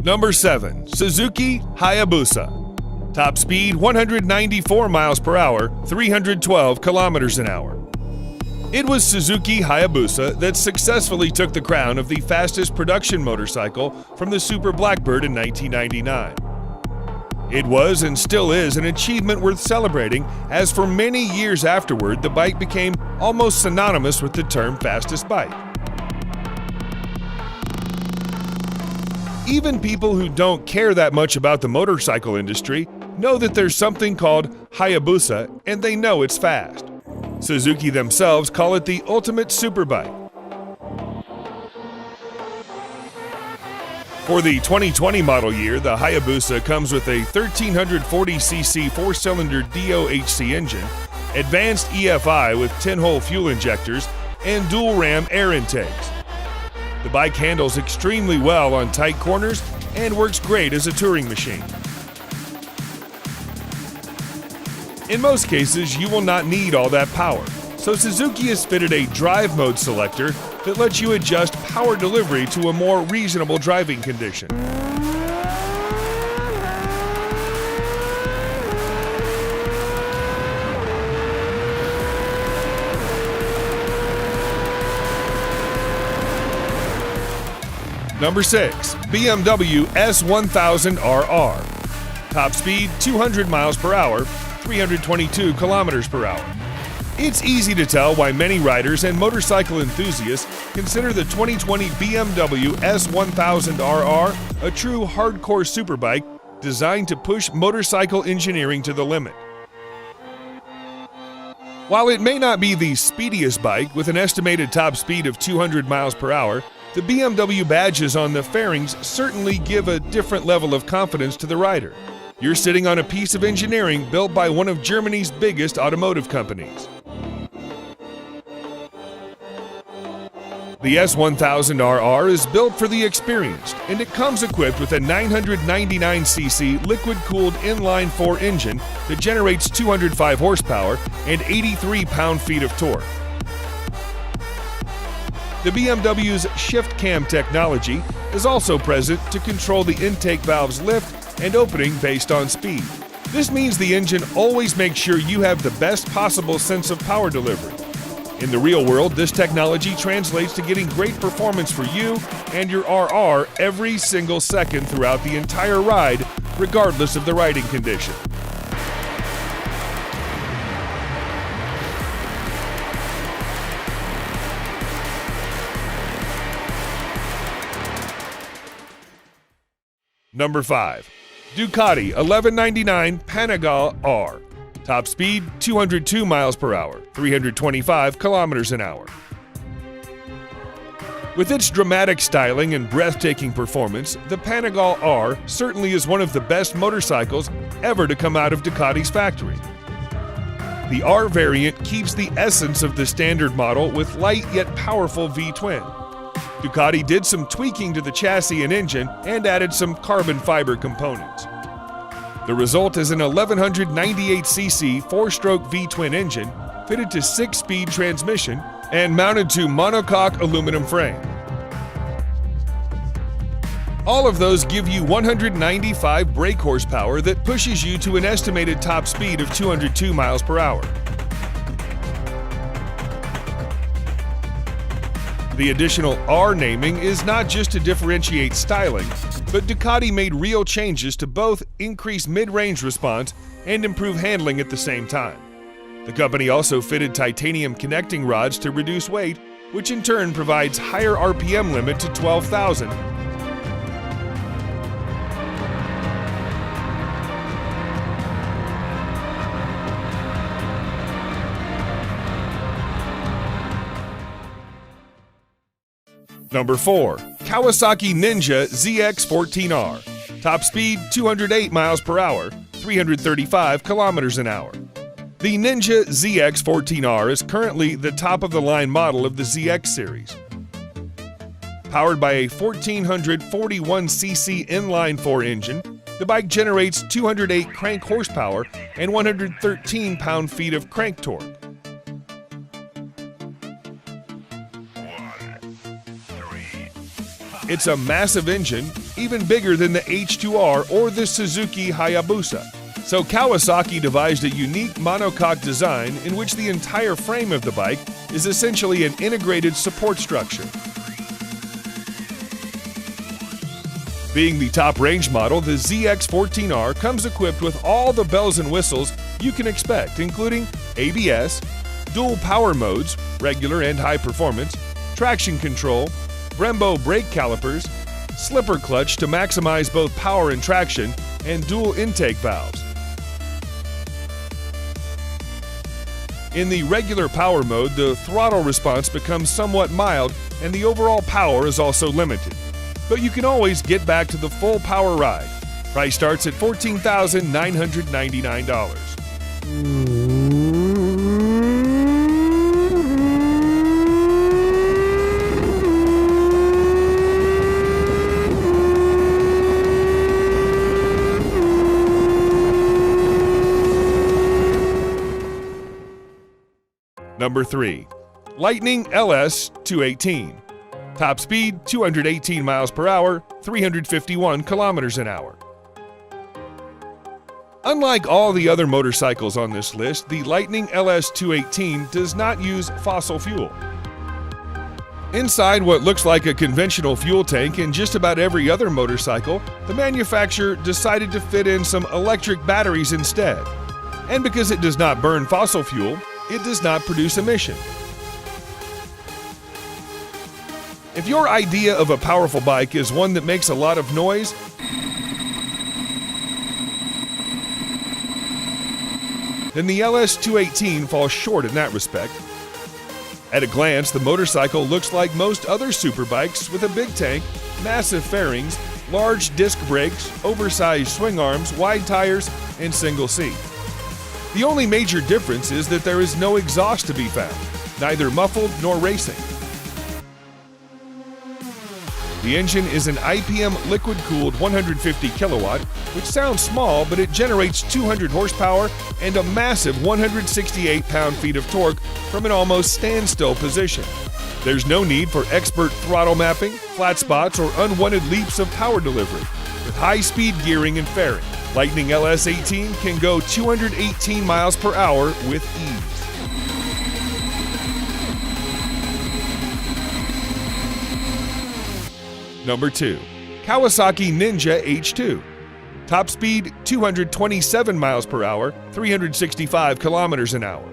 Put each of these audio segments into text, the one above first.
Number 7. Suzuki Hayabusa. Top speed 194 miles per hour, 312 kilometers an hour. It was Suzuki Hayabusa that successfully took the crown of the fastest production motorcycle from the Super Blackbird in 1999. It was and still is an achievement worth celebrating, as for many years afterward, the bike became almost synonymous with the term fastest bike. Even people who don't care that much about the motorcycle industry know that there's something called Hayabusa, and they know it's fast. Suzuki themselves call it the ultimate superbike. For the 2020 model year, the Hayabusa comes with a 1340cc four-cylinder DOHC engine, advanced EFI with 10-hole fuel injectors, and dual-ram air intakes. The bike handles extremely well on tight corners and works great as a touring machine. In most cases, you will not need all that power, so Suzuki has fitted a drive mode selector that lets you adjust power delivery to a more reasonable driving condition. Number 6. BMW S1000RR. Top speed 200 miles per hour, 322 kilometers per hour. It's easy to tell why many riders and motorcycle enthusiasts consider the 2020 BMW S1000RR a true hardcore superbike designed to push motorcycle engineering to the limit. While it may not be the speediest bike with an estimated top speed of 200 miles per hour, the BMW badges on the fairings certainly give a different level of confidence to the rider. You're sitting on a piece of engineering built by one of Germany's biggest automotive companies. The S1000RR is built for the experienced, and it comes equipped with a 999cc liquid-cooled inline-4 engine that generates 205 horsepower and 83 pound-feet of torque. The BMW's shift cam technology is also present to control the intake valve's lift and opening based on speed. This means the engine always makes sure you have the best possible sense of power delivery. In the real world, this technology translates to getting great performance for you and your RR every single second throughout the entire ride, regardless of the riding condition. Number 5. Ducati 1199 Panigale R. Top speed 202 miles per hour, 325 kilometers an hour. With its dramatic styling and breathtaking performance, the Panigale R certainly is one of the best motorcycles ever to come out of Ducati's factory. The R variant keeps the essence of the standard model with light yet powerful V-twin. Ducati did some tweaking to the chassis and engine and added some carbon fiber components. The result is an 1198cc 4-stroke V-twin engine fitted to 6-speed transmission and mounted to monocoque aluminum frame. All of those give you 195 brake horsepower that pushes you to an estimated top speed of 202 miles per hour. The additional R naming is not just to differentiate styling, but Ducati made real changes to both increase mid-range response and improve handling at the same time. The company also fitted titanium connecting rods to reduce weight, which in turn provides higher RPM limit to 12,000. Number 4. Kawasaki Ninja ZX14R. Top speed 208 miles per hour, 335 kilometers an hour. The Ninja ZX14R is currently the top-of-the-line model of the ZX series. Powered by a 1441cc inline-4 engine, the bike generates 208 crank horsepower and 113 pound-feet of crank torque. It's a massive engine, even bigger than the H2R or the Suzuki Hayabusa. So Kawasaki devised a unique monocoque design in which the entire frame of the bike is essentially an integrated support structure. Being the top range model, the ZX14R comes equipped with all the bells and whistles you can expect, including ABS, dual power modes, regular and high performance, traction control, Brembo brake calipers, slipper clutch to maximize both power and traction, and dual intake valves. In the regular power mode, the throttle response becomes somewhat mild and the overall power is also limited. But you can always get back to the full power ride. Price starts at $14,999. Number 3. Lightning LS 218. Top speed 218 miles per hour, 351 kilometers an hour. Unlike all the other motorcycles on this list, the Lightning LS 218 does not use fossil fuel. Inside what looks like a conventional fuel tank in just about every other motorcycle, the manufacturer decided to fit in some electric batteries instead. And because it does not burn fossil fuel, it does not produce emission. If your idea of a powerful bike is one that makes a lot of noise, then the LS218 falls short in that respect. At a glance, the motorcycle looks like most other superbikes with a big tank, massive fairings, large disc brakes, oversized swing arms, wide tires, and single seat. The only major difference is that there is no exhaust to be found, neither muffled nor racing. The engine is an IPM liquid-cooled 150 kilowatt, which sounds small, but it generates 200 horsepower and a massive 168 pound-feet of torque from an almost standstill position. There's no need for expert throttle mapping, flat spots, or unwanted leaps of power delivery. With high-speed gearing and fairing, Lightning LS18 can go 218 miles per hour with ease. Number 2. Kawasaki Ninja H2. Top speed 227 miles per hour, 365 kilometers an hour.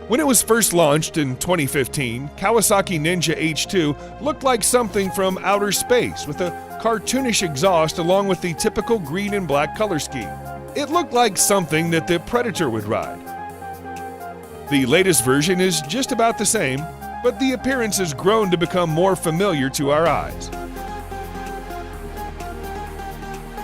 When it was first launched in 2015, Kawasaki Ninja H2 looked like something from outer space with a cartoonish exhaust along with the typical green and black color scheme. It looked like something that the Predator would ride. The latest version is just about the same, but the appearance has grown to become more familiar to our eyes.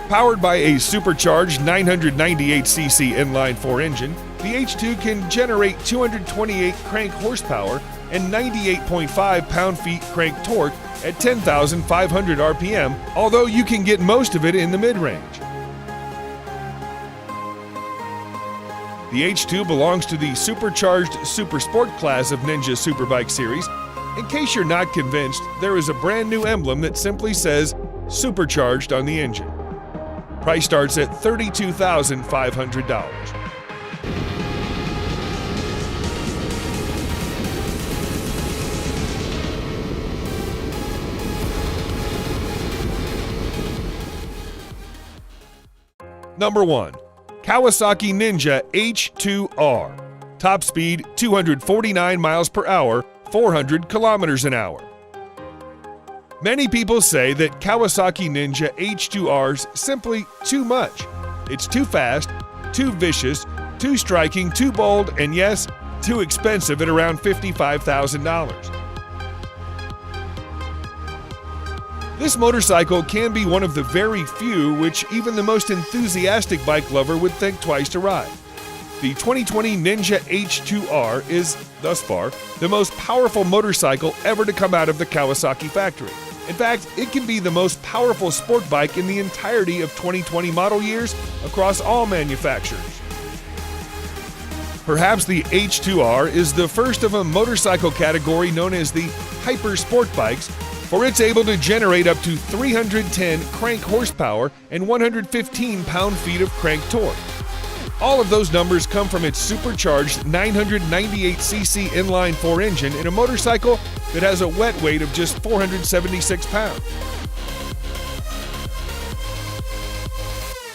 Powered by a supercharged 998cc inline-4 engine, the H2 can generate 228 crank horsepower and 98.5 pound-feet crank torque at 10,500 RPM, although you can get most of it in the mid-range. The H2 belongs to the supercharged Super Sport class of Ninja Superbike series. In case you're not convinced, there is a brand new emblem that simply says Supercharged on the engine. Price starts at $32,500. Number 1. Kawasaki Ninja H2R. Top speed 249 miles per hour, 400 kilometers an hour. Many people say that Kawasaki Ninja H2R's simply too much. It's too fast, too vicious, too striking, too bold, and yes, too expensive at around $55,000. This motorcycle can be one of the very few which even the most enthusiastic bike lover would think twice to ride. The 2020 Ninja H2R is, thus far, the most powerful motorcycle ever to come out of the Kawasaki factory. In fact, it can be the most powerful sport bike in the entirety of 2020 model years across all manufacturers. Perhaps the H2R is the first of a motorcycle category known as the hyper sport bikes, for it's able to generate up to 310 crank horsepower and 115 pound-feet of crank torque. All of those numbers come from its supercharged 998cc inline-4 engine in a motorcycle that has a wet weight of just 476 pounds.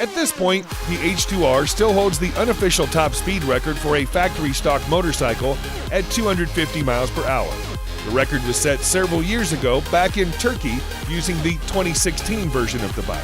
At this point, the H2R still holds the unofficial top speed record for a factory-stock motorcycle at 250 miles per hour. The record was set several years ago back in Turkey using the 2016 version of the bike.